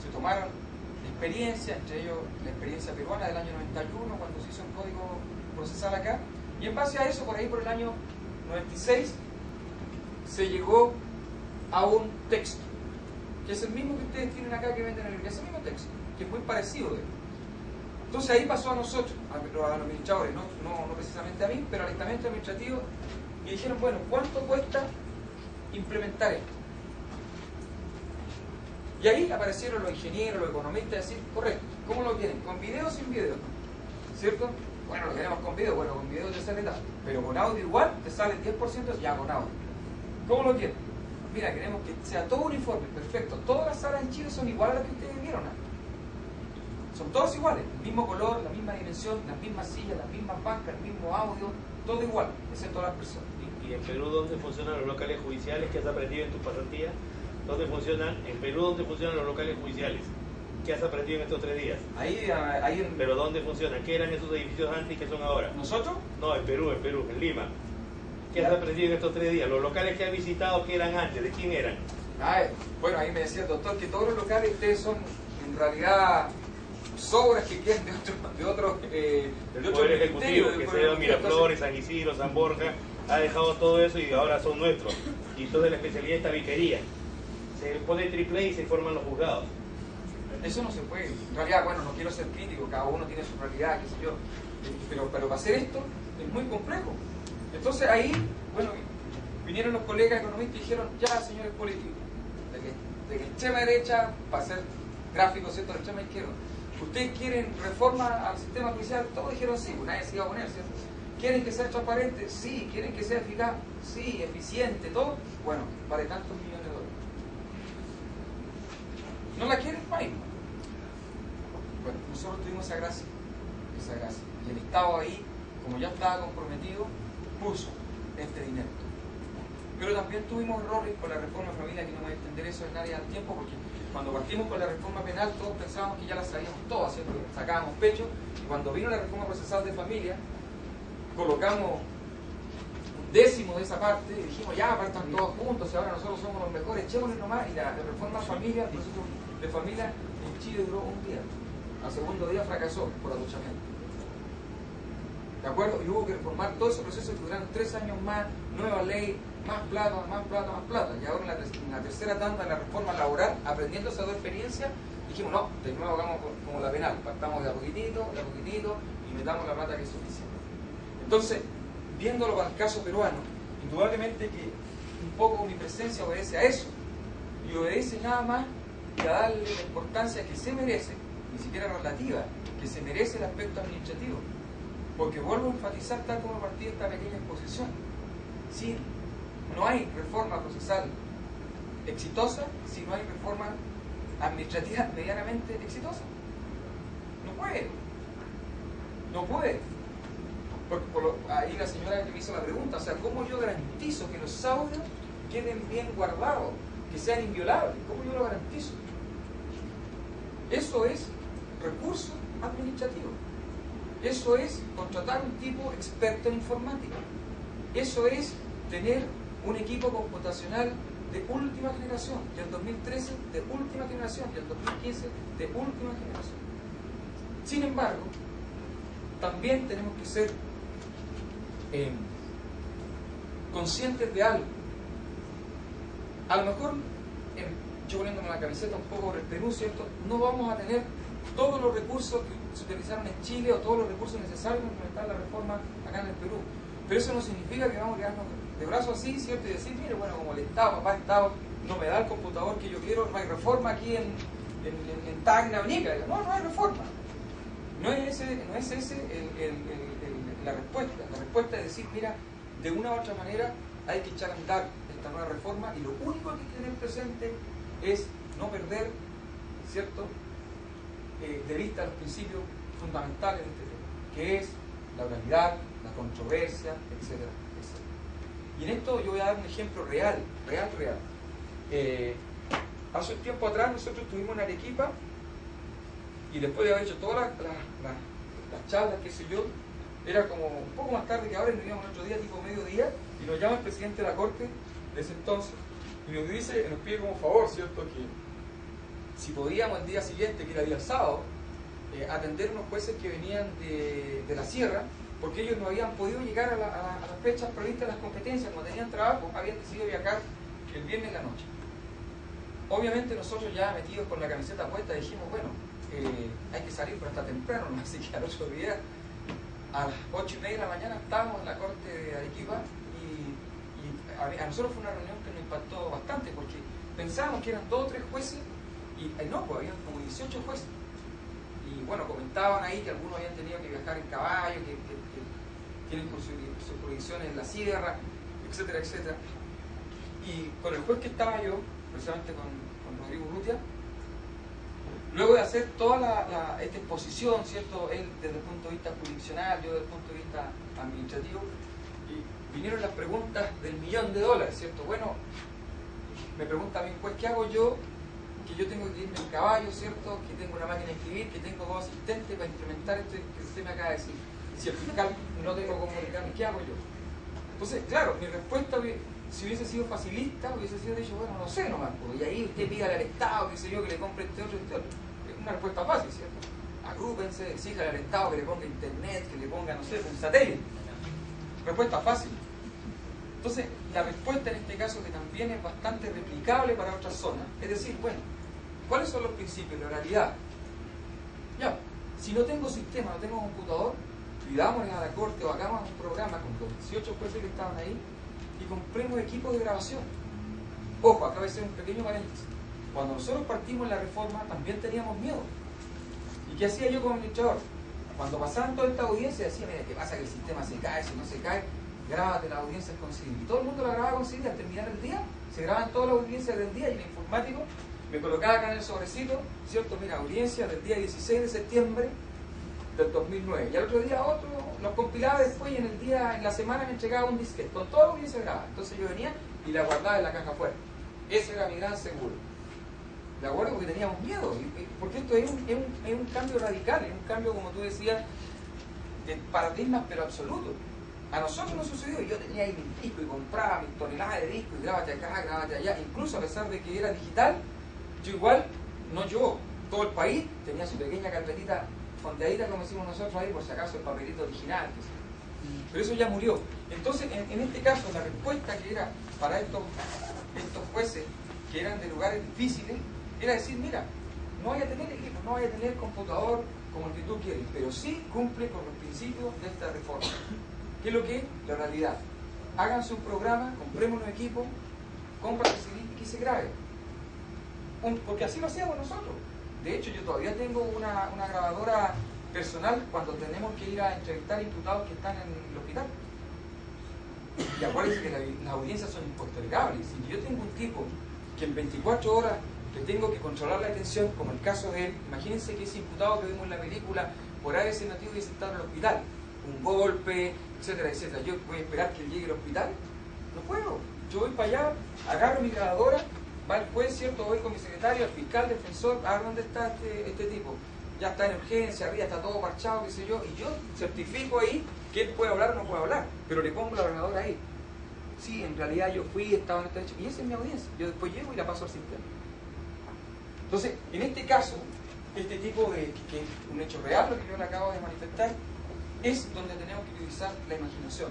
se tomaron experiencias, entre ellos la experiencia peruana del año 91, cuando se hizo un código procesal acá, y en base a eso, por ahí por el año 96, se llegó a un texto, que es el mismo que ustedes tienen acá que venden en el libro, ese mismo texto, que es muy parecido de él. Entonces ahí pasó a nosotros, a los administradores, no precisamente a mí, pero al estamento administrativo, y dijeron, bueno, ¿cuánto cuesta implementar esto? Y ahí aparecieron los ingenieros, los economistas, a decir, correcto, ¿cómo lo quieren? ¿Con video o sin video? ¿Cierto? Bueno, lo queremos con video, bueno, con video te sale tal, pero con audio igual te sale el 10% ya con audio. ¿Cómo lo quieren? Mira, queremos que sea todo uniforme, perfecto. Todas las salas en Chile son iguales a las que ustedes vieron, ¿no? Son todos iguales, el mismo color, la misma dimensión, las mismas sillas, las mismas bancas, el mismo audio, todo igual, excepto las personas. ¿Y en Perú dónde funcionan los locales judiciales que has aprendido en tus pasantías? ¿Dónde funcionan? En Perú, ¿dónde funcionan los locales judiciales? ¿Qué has aprendido en estos 3 días? Ahí en... ¿Pero dónde funcionan? ¿Qué eran esos edificios antes y qué son ahora? ¿Nosotros? No, en Perú, en Lima. ¿Qué has aprendido en estos 3 días? ¿Los locales que has visitado, qué eran antes? ¿De quién eran? Bueno, ahí me decía el doctor que todos los locales ustedes son, en realidad, sobras que quedan de otros el Poder Ejecutivo, que se ha ido a Miraflores, San Isidro, San Borja, ha dejado todo eso y ahora son nuestros. Y entonces la especialidad es tabiquería. Se pone triple y se forman los juzgados. Eso no se puede. En realidad, bueno, no quiero ser crítico, cada uno tiene su realidad, qué sé yo. Pero para hacer esto es muy complejo. Entonces ahí, bueno, vinieron los colegas economistas y dijeron, ya, señores políticos, de que extrema derecha, para hacer gráficos, ¿cierto?, de extrema izquierda, ¿ustedes quieren reforma al sistema judicial? Todos dijeron sí, nadie se iba a oponer, ¿cierto? ¿Quieren que sea transparente? Sí. ¿Quieren que sea eficaz? Sí. ¿Eficiente? ¿Todo? Bueno, vale tantos millones de dólares. ¿No la quieren? Fine. Bueno, nosotros tuvimos esa gracia. Y el Estado ahí, como ya estaba comprometido, puso este dinero. Pero también tuvimos errores con la reforma familiar, que no voy a extender eso en área del tiempo, porque cuando partimos con la reforma penal todos pensábamos que ya la sabíamos todas, ¿cierto? Sacábamos pecho, y cuando vino la reforma procesal de familia, colocamos un décimo de esa parte y dijimos, ya, partan todos juntos, y ahora nosotros somos los mejores, echémosle nomás, y la reforma familia, el proceso de familia en Chile duró un día. Al segundo día fracasó por aduchamiento. ¿De acuerdo? Y hubo que reformar todo ese proceso que duraron 3 años más, nueva ley, más plata. Y ahora en la tercera tanda de la reforma laboral, aprendiendo esa experiencia, dijimos, no, de nuevo hagamos como la penal, partamos de a poquitito, y metamos la plata que es suficiente. Entonces, viéndolo para el caso peruano, indudablemente que un poco mi presencia obedece a eso, y obedece nada más que a darle la importancia que se merece, ni siquiera relativa, que se merece el aspecto administrativo. Porque vuelvo a enfatizar, tal como partí de esta pequeña exposición, si no hay reforma procesal exitosa, si no hay reforma administrativa medianamente exitosa. No puede. Porque ahí la señora que me hizo la pregunta, o sea, ¿cómo yo garantizo que los audios queden bien guardados, que sean inviolables? ¿Cómo yo lo garantizo? Eso es recurso administrativo. Eso es contratar un tipo experto en informática. Eso es tener un equipo computacional de última generación, del 2013 de última generación, del 2015 de última generación. Sin embargo, también tenemos que ser conscientes de algo. A lo mejor, yo poniéndome la camiseta un poco por el Perú, ¿cierto?, no vamos a tener todos los recursos que se utilizaron en Chile o todos los recursos necesarios para implementar la reforma acá en el Perú. Pero eso no significa que vamos a quedarnos de brazos así, ¿cierto?, y decir, mire, bueno, como el Estado, papá Estado, no me da el computador que yo quiero, no hay reforma aquí en Tacna, Nica. No hay reforma. No es ese la respuesta. La respuesta es decir, mira, de una u otra manera hay que echar a andar esta nueva reforma, y lo único que hay que tener presente es no perder, ¿cierto?, de vista los principios fundamentales de este tema, que es la oralidad, la controversia, etcétera, etcétera. Y en esto yo voy a dar un ejemplo real. Hace un tiempo atrás nosotros estuvimos en Arequipa, y después de haber hecho todas las charlas, qué sé yo, era como un poco más tarde que ahora, y nos íbamos otro día, tipo mediodía, y nos llama el presidente de la Corte de ese entonces, y nos pide como favor, ¿cierto?, que si podíamos el día siguiente, que era día sábado, atender unos jueces que venían de la sierra, porque ellos no habían podido llegar a las fechas previstas de las competencias, como tenían trabajo, habían decidido viajar el viernes en la noche. Obviamente nosotros ya metidos con la camiseta puesta dijimos, bueno, hay que salir pero hasta temprano, ¿no? Así que al otro día a las 8:30 de la mañana estábamos en la corte de Arequipa y a nosotros fue una reunión que nos impactó bastante porque pensábamos que eran 2 o 3 jueces y no, pues habían como 18 jueces. Y bueno, comentaban ahí que algunos habían tenido que viajar en caballo, que tienen sus jurisdicciones en la sierra, etcétera, etcétera. Y con el juez que estaba yo, precisamente con Rodrigo Urrutia, luego de hacer toda esta exposición, ¿cierto? Él desde el punto de vista jurisdiccional, yo desde el punto de vista administrativo, y vinieron las preguntas del $1.000.000, ¿cierto? Bueno, me pregunta a mí, pues, ¿qué hago yo? Que yo tengo que irme en caballo, ¿cierto? Que tengo una máquina de escribir, que tengo 2 asistentes para implementar esto que usted me acaba de decir. Si el fiscal no tengo cómo comunicarme, ¿qué hago yo? Entonces, claro, mi respuesta, si hubiese sido facilista, hubiese sido dicho, bueno, no sé nomás, pues, y ahí usted pídale al Estado, qué sé yo, que le compre este otro. Es una respuesta fácil, ¿cierto? Agrúpense, exíjale al Estado que le ponga internet, que le ponga, no sé, un satélite. Respuesta fácil. Entonces, la respuesta en este caso, que también es bastante replicable para otras zonas, es decir, bueno, ¿cuáles son los principios? La realidad. Ya, si no tengo sistema, no tengo computador, pidámosle a la corte o hagamos un programa con los 18 jueces que estaban ahí y compremos equipos de grabación. Ojo, acaba de ser un pequeño paréntesis. Cuando nosotros partimos en la reforma también teníamos miedo. ¿Y qué hacía yo como administrador? Cuando pasaban toda esta audiencia decía, mira, ¿qué pasa? Que el sistema se cae, si no se cae, grábate las audiencias con CD. Y todo el mundo la grababa con CD. Al terminar el día, se graban todas las audiencias del día y el informático me colocaba acá en el sobrecito, ¿cierto? Mira, audiencia del día 16 de septiembre del 2009. Y al otro día otro, los compilaba después y en la semana me entregaba un disquete con toda la audiencia grabada. Entonces yo venía y la guardaba en la caja afuera. Ese era mi gran seguro. ¿De acuerdo? Porque teníamos miedo. Porque esto es un cambio radical, es un cambio, como tú decías, de paradigmas, pero absoluto. A nosotros nos sucedió, yo tenía ahí mis discos y compraba mis toneladas de discos y grábate acá, grábate allá. Incluso a pesar de que era digital, yo igual, no yo, todo el país tenía su pequeña carpetita fondeadita, como decimos nosotros ahí, por si acaso el papelito original. Pero eso ya murió. Entonces, en este caso, la respuesta que era para estos jueces que eran de lugares difíciles, era decir, mira, no vaya a tener equipo, no vaya a tener computador como el que tú quieres, pero sí cumple con los principios de esta reforma. ¿Qué es lo que es? La realidad. Háganse un programa, compremos un equipo, compra el CD y que se grabe. Porque así lo hacíamos nosotros. De hecho, yo todavía tengo una grabadora personal cuando tenemos que ir a entrevistar imputados que están en el hospital. Y acuérdense que las audiencias son impostergables. Si yo tengo un tipo que en 24 horas le tengo que controlar la atención, como el caso de él, imagínense que ese imputado que vimos en la película, por ese motivo hubiese estado en el hospital, un golpe, etcétera, etcétera. Yo voy a esperar que él llegue al hospital, no puedo. Yo voy para allá, agarro mi grabadora, va el juez, ¿cierto? Voy con mi secretario, el fiscal, defensor, a ver dónde está este tipo. Ya está en urgencia, arriba está todo parchado, qué sé yo, y yo certifico ahí que él puede hablar o no puede hablar, pero le pongo la grabadora ahí. Sí, en realidad yo fui, estaba en esta hecho, y esa es mi audiencia. Yo después llego y la paso al sistema. Entonces, en este caso, este tipo de, que es un hecho real, lo que yo le acabo de manifestar, es donde tenemos que utilizar la imaginación.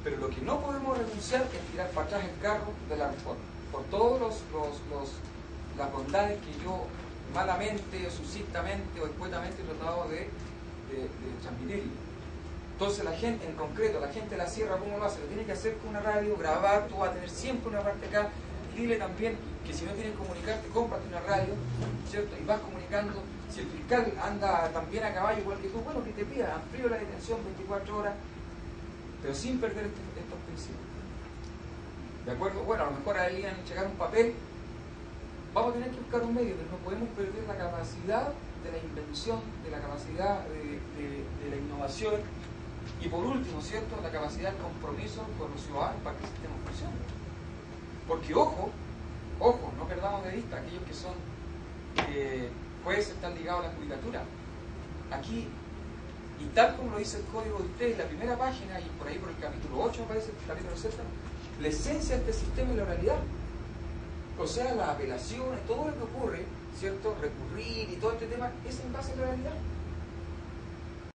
Pero lo que no podemos renunciar es tirar para atrás el carro de la reforma. Por todas las bondades que yo malamente, o sucintamente, o escuetamente he tratado de transmitir. Entonces la gente, en concreto, la gente de la sierra, ¿cómo lo hace? Lo tiene que hacer con una radio, grabar, tú vas a tener siempre una parte acá. Dile también que si no tienes que comunicarte, cómprate una radio, ¿cierto? Y vas comunicando. Si el fiscal anda también a caballo igual que tú, bueno, que te pida, amplío la detención 24 horas, pero sin perder estos principios. ¿De acuerdo? Bueno, a lo mejor a él iban a entregar un papel, vamos a tener que buscar un medio, pero no podemos perder la capacidad de la invención, de la capacidad de la innovación y por último, ¿cierto?, la capacidad del compromiso con los ciudadanos para que el sistema funcione. Porque ojo, no perdamos de vista aquellos que son jueces, están ligados a la judicatura. Aquí, y tal como lo dice el código de ustedes, la primera página, y por ahí por el capítulo 8 aparece el capítulo 7, la esencia de este sistema es la realidad. O sea, las apelaciones, todo lo que ocurre, ¿cierto? Recurrir y todo este tema, es en base a la realidad.